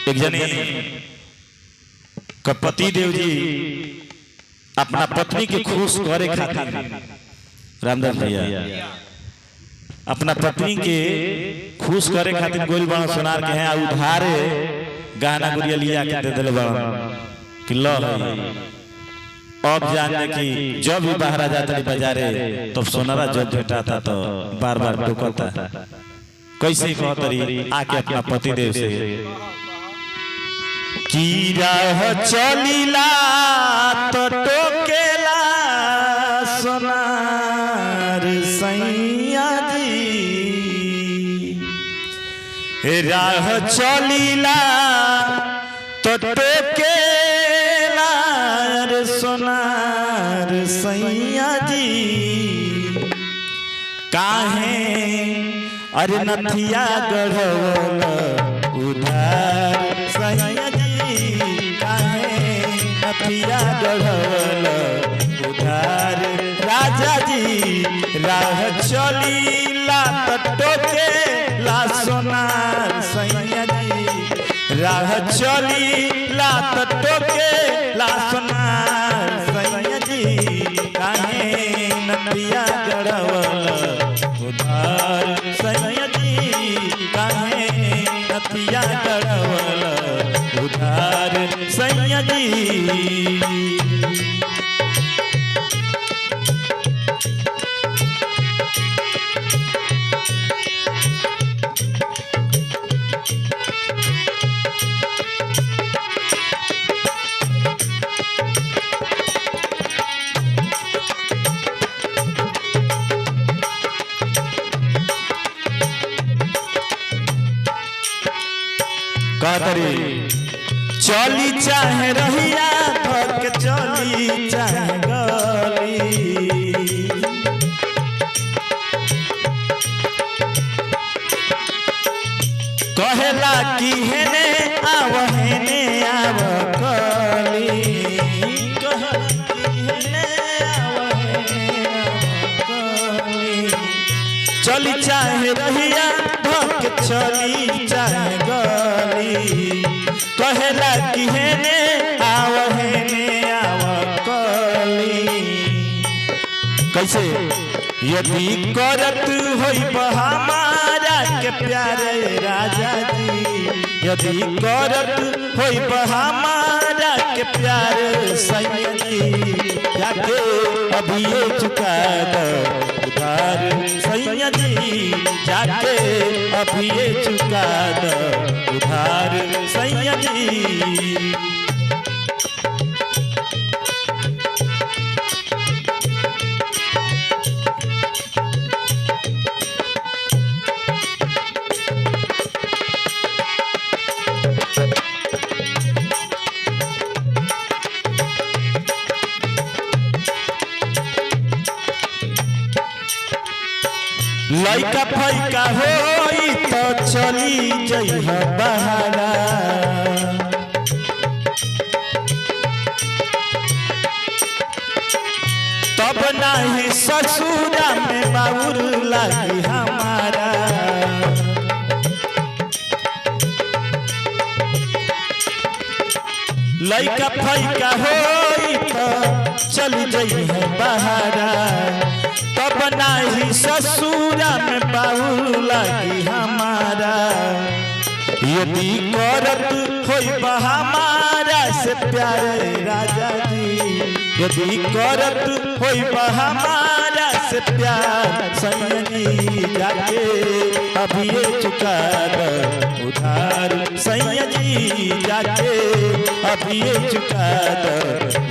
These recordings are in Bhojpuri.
एक जने पति देव जी अपना पत्नी के खुश करे खातिर रामदास भैया अपना पत्नी के खुश करे खातिर गोल बड़ा सोनार के हैं उधार गहना गुड़िया लिया के दे दिल बड़ा कि लो अब जाने कि जब भी बाहर आ जाता है बाजारे तो सोनारा जब भेटाता तो बार बार टोकता कैसे कहतरी आके अपना पति देव से की राह चलीला तो टोकेला सोनार सैया जी राह चलीला तो टोकेला सोनार सैया जी काहे अरे नथिया गढ़वल उधार सैया जी काहे नथिया गढ़वल उधार राजा जी राह चलीला तो टोकेला सोनार सैया जी राह चलीला तो टोकेला सोनार सैया जी काहे नथिया गढ़वल उधार सैया जी काहे नथिया गढ़वल उधार सैया जी चली चाहे रहिया थक चली चाहे गली कहेला कि हेने आव कली चली चाहे रहिया थक चली चाहे गली कहेला कि हेने आव कली कैसे यदि करत होई हमारा के प्यारे राजा जी यदि करत होई हमारा के प्यारे सैया जी जाके अभी ये चुका दो उधार सैया जी जाके अभी ये चुका दो उधार सैया जी लइका फैका होई तो चली जइह बहारा तब नहीं ससुरा में बाबूर लागी हमारा लइका फैका होई तो चली जइह बहारा तब नहीं ससुरा में बाबू लागी हमारा यदि करत होई हमारा से प्यारे राजा जी यदि करत होई हमारा से प्यार सैया जी जाके अभी ये चुका दो उधार सैया जी जाके अभी ये चुका दो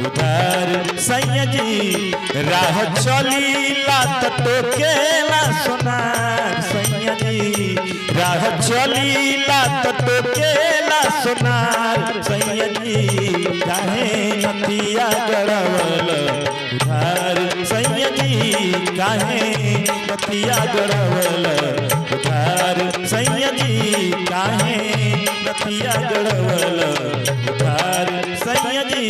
उधार सैया जी राह चलीला तो टोकेला सोनार सैया जी राह चलीला तो टोकेला सोनार सैया जी काहे नथिया गढ़वल उधार सैया जी काहे नथिया गढ़वल उधार सैया जी काहे नथिया गढ़वल उधार सैया जी